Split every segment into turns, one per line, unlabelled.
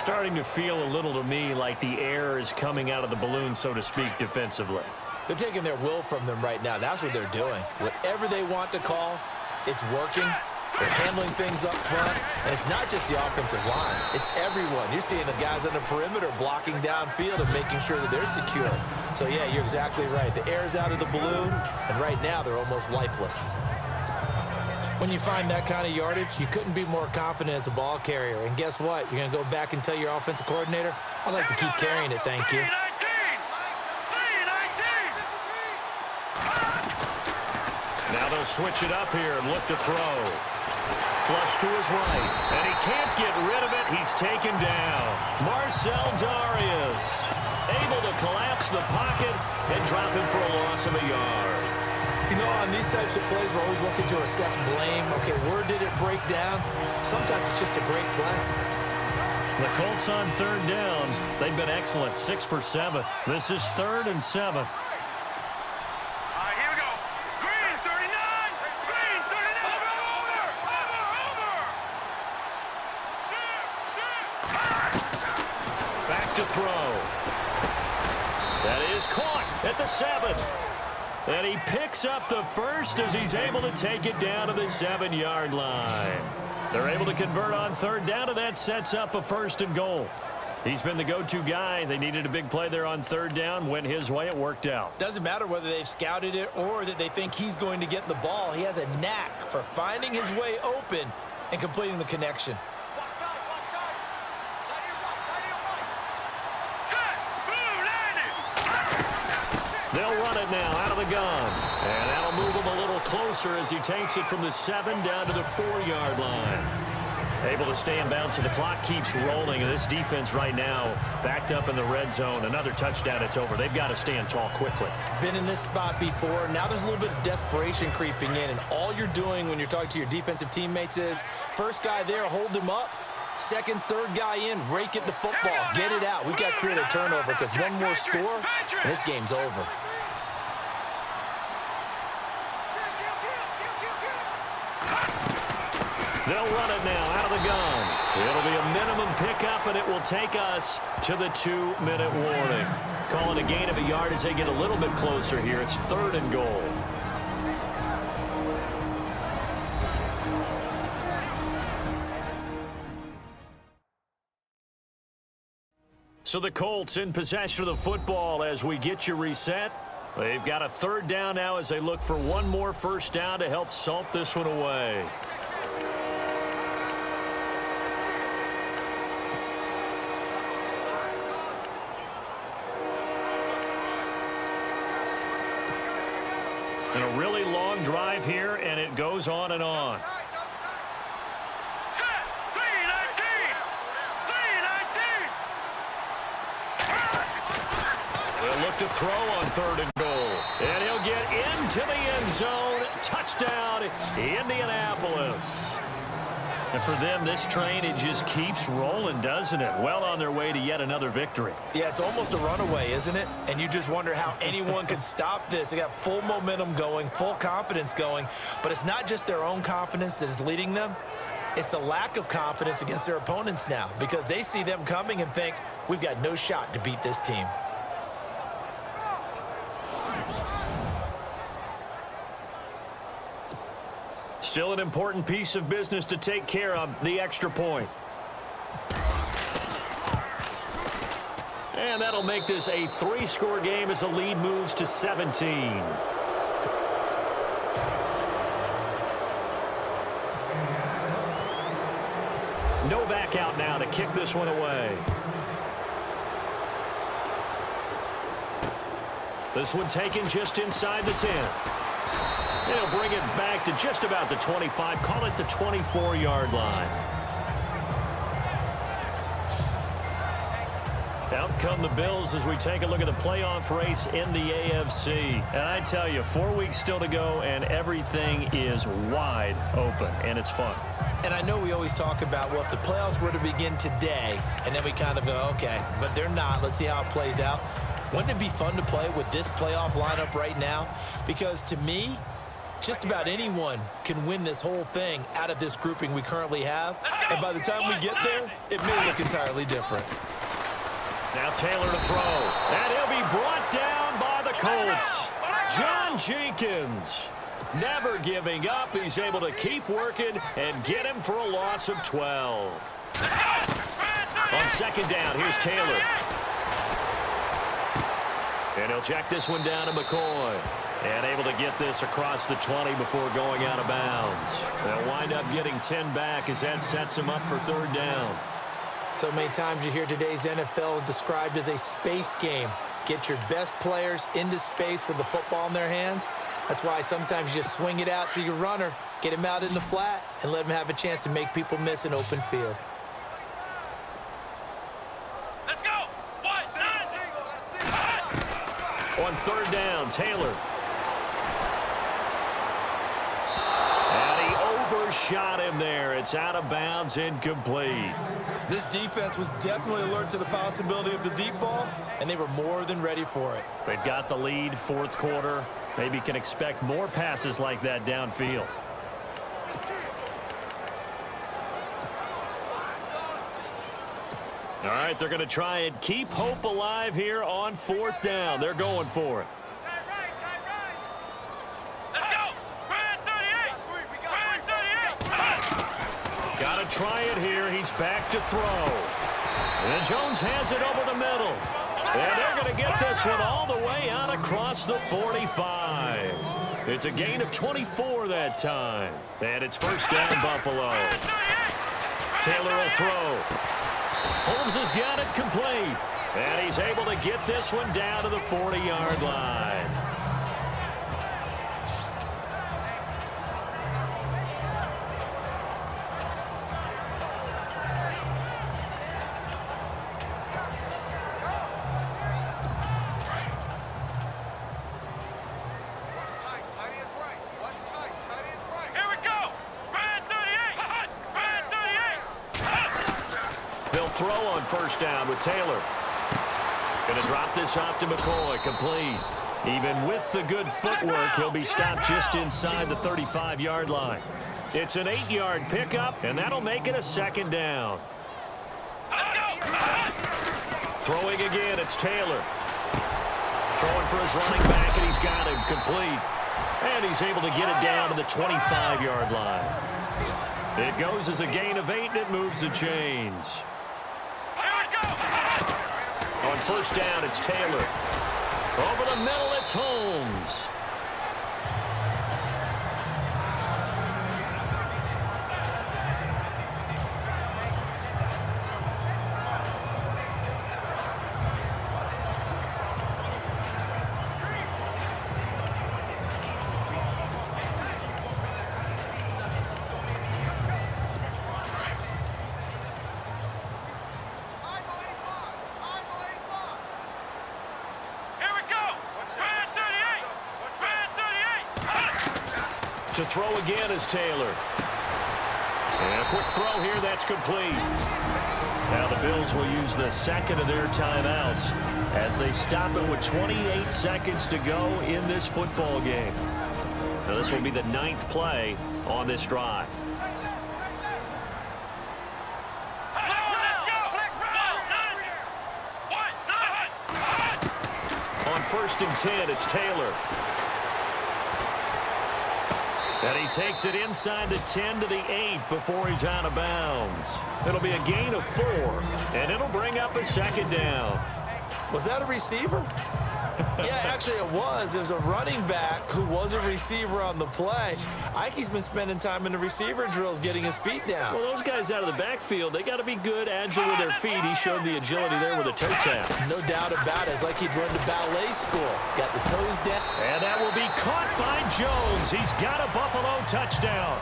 starting to feel a little to me like the air is coming out of the balloon, so to speak, defensively.
They're taking their will from them right now. That's what they're doing. Whatever they want to call, it's working. They're handling things up front. And it's not just the offensive line. It's everyone. You're seeing the guys on the perimeter blocking downfield and making sure that they're secure. So, yeah, you're exactly right. The air's out of the balloon, and right now they're almost lifeless. When you find that kind of yardage, you couldn't be more confident as a ball carrier. And guess what? You're going to go back and tell your offensive coordinator, I'd like to keep carrying it, thank you.
Now they'll switch it up here and look to throw. Flush to his right, and he can't get rid of it. He's taken down. Marcel Darius able to collapse the pocket and drop him for a loss of a yard.
You know, on these types of plays, we're always looking to assess blame. Okay, where did it break down? Sometimes it's just a great play.
The Colts on third down. They've been excellent, 6 for 7. This is 3rd and 7. To throw. That is caught at the 7. And he picks up the first as he's able to take it down to the 7-yard line. They're able to convert on third down, and that sets up a 1st and goal. He's been the go-to guy. They needed a big play there on third down. Went his way. It worked out.
Doesn't matter whether they've scouted it or that they think he's going to get the ball. He has a knack for finding his way open and completing the connection.
They'll run it now out of the gun. And that'll move him a little closer as he takes it from the 7 down to the 4-yard line. Able to stay in bounds, so the clock keeps rolling. And this defense right now backed up in the red zone. Another touchdown, it's over. They've got to stand tall quickly.
Been in this spot before. Now there's a little bit of desperation creeping in. And all you're doing when you're talking to your defensive teammates is, first guy there, hold him up. Second, third guy in, rake at the football. Get it out. We've got to create a turnover because one more score, and this game's over.
They'll run it now out of the gun. It'll be a minimum pickup, and it will take us to the 2-minute warning. Calling a gain of a yard as they get a little bit closer here. It's 3rd and goal. So the Colts in possession of the football as we get you reset. They've got a 3rd down now as they look for one more first down to help salt this one away. And a really long drive here, and it goes on and on. They'll look to throw on 3rd and goal. And he'll get into the end zone. Touchdown, Indianapolis. And for them, this train, it just keeps rolling, doesn't it? Well on their way to yet another victory.
Yeah, it's almost a runaway, isn't it? And you just wonder how anyone could stop this. They got full momentum going, full confidence going. But it's not just their own confidence that is leading them. It's the lack of confidence against their opponents now because they see them coming and think, we've got no shot to beat this team.
Still an important piece of business to take care of, the extra point. And that'll make this a 3-score game as the lead moves to 17. Novak out now to kick this one away. This one taken just inside the 10. They'll bring it back to just about the 25. Call it the 24-yard line. Out come the Bills as we take a look at the playoff race in the AFC. And I tell you, 4 weeks still to go, and everything is wide open, and it's fun.
And I know we always talk about, well, if the playoffs were to begin today, and then we kind of go, okay, but they're not. Let's see how it plays out. Wouldn't it be fun to play with this playoff lineup right now? Because to me, just about anyone can win this whole thing out of this grouping we currently have. And by the time we get there, it may look entirely different.
Now Taylor to throw. And he'll be brought down by the Colts. John Jenkins. Never giving up. He's able to keep working and get him for a loss of 12. On second down, here's Taylor. And he'll check this one down to McCoy. And able to get this across the 20 before going out of bounds. They'll wind up getting 10 back as that sets him up for third down.
So many times you hear today's NFL described as a space game. Get your best players into space with the football in their hands. That's why sometimes you just swing it out to your runner, get him out in the flat, and let him have a chance to make people miss an open field.
Let's go!
On third down, Taylor. And he overshot him there. It's out of bounds, incomplete.
This defense was definitely alert to the possibility of the deep ball, and they were more than ready for it.
They've got the lead, fourth quarter. Maybe can expect more passes like that downfield. All right, they're going to try and keep hope alive here on fourth down. They're going for it.
Let's go! Brand 38! Brand 38!
Got to try it here. He's back to throw. And Jones has it over the middle. And they're going to get this one all the way out across the 45. It's a gain of 24 that time. And it's first down, Buffalo. Taylor will throw. Holmes has got it complete. And he's able to get this one down to the 40-yard line. Throw on first down with Taylor. Going to drop this off to McCoy. Complete. Even with the good footwork, he'll be stopped just inside the 35-yard line. It's an 8-yard pickup, and that'll make it a second down. Throwing again, it's Taylor. Throwing for his running back, and he's got him complete. And he's able to get it down to the 25-yard line. It goes as a gain of 8, and it moves the chains. On first down, it's Taylor. Over the middle, it's Holmes. To throw again is Taylor. And a quick throw here, that's complete. Now the Bills will use the second of their timeouts as they stop it with 28 seconds to go in this football game. Now this will be the 9th play on this drive. On first and 10, it's Taylor. And he takes it inside the 10 to the 8 before he's out of bounds. It'll be a gain of 4, and it'll bring up a second down.
Was that a receiver? Yeah, actually it was. It was a running back who was a receiver on the play. Ike's been spending time in the receiver drills getting his feet down.
Well, those guys out of the backfield, they got to be good, agile with their feet. He showed the agility there with a toe tap.
No doubt about it. It's like he'd run to ballet school. Got the toes down.
And that will be caught by Jones. He's got a Buffalo touchdown.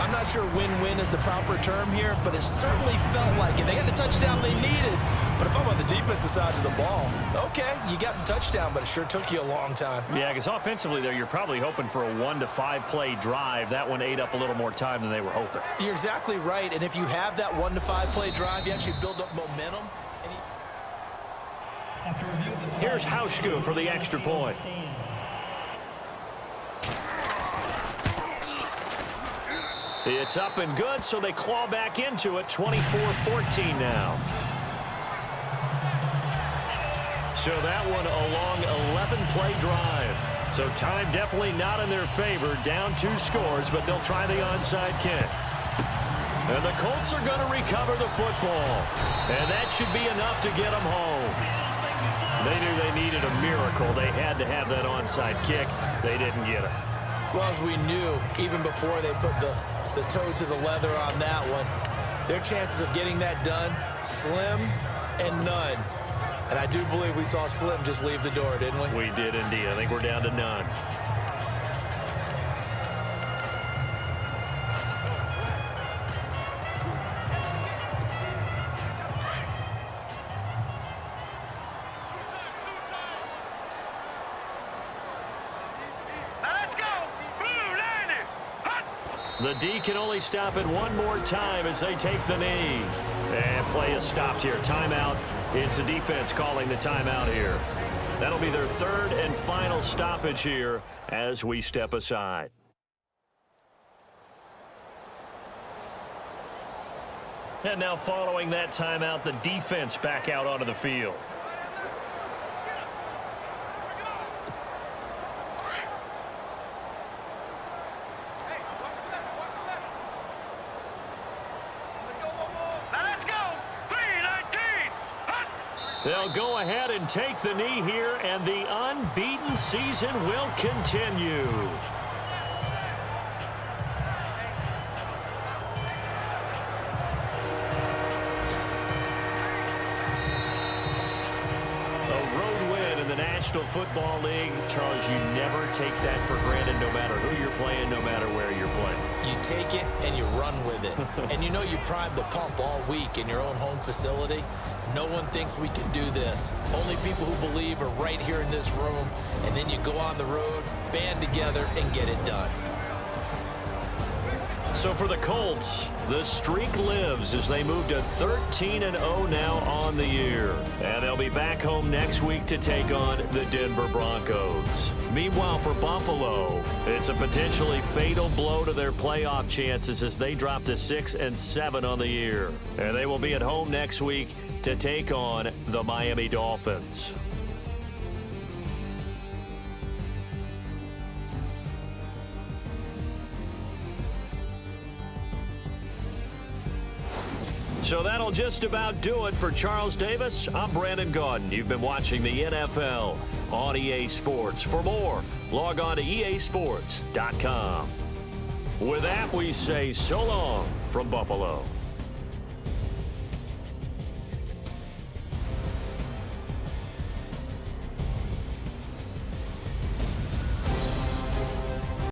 I'm not sure win-win is the proper term here, but it certainly felt like it. They got the touchdown they needed. But if I'm on the defensive side of the ball, okay, you got the touchdown, but it sure took you a long time.
Yeah, because offensively there, you're probably hoping for a 1 to 5 play drive. That one ate up a little more time than they were hoping.
You're exactly right. And if you have that 1 to 5 play drive, you actually build up momentum.
Here's Hauschka for the extra point. It's up and good, so they claw back into it, 24-14 now. So that one a long 11-play drive. So time definitely not in their favor. Down 2 scores, but they'll try the onside kick. And the Colts are going to recover the football. And that should be enough to get them home. They knew they needed a miracle. They had to have that onside kick. They didn't get it.
Well, as we knew, even before they put the toe to the leather on that one, their chances of getting that done, slim and none. And I do believe we saw Slim just leave the door, didn't we?
We did indeed. I think we're down to none. The D can only stop it one more time as they take the knee. And play is stopped here. Timeout. It's the defense calling the timeout here. That'll be their third and final stoppage here as we step aside. And now following that timeout, the defense back out onto the field. They'll go ahead and take the knee here, and the unbeaten season will continue. A road win in the National Football League. Charles, you never take that for granted no matter who you're playing, no matter where you're playing.
You take it and you run with it. And you know you primed the pump all week in your own home facility. No one thinks we can do this. Only people who believe are right here in this room. And then you go on the road, band together, and get it done.
So for the Colts, the streak lives as they move to 13-0 now on the year. And they'll be back home next week to take on the Denver Broncos. Meanwhile, for Buffalo, it's a potentially fatal blow to their playoff chances as they drop to 6-7 on the year. And they will be at home next week to take on the Miami Dolphins. So that'll just about do it for Charles Davis. I'm Brandon Gaudin. You've been watching the NFL on EA Sports. For more, log on to easports.com. With that, we say so long from Buffalo.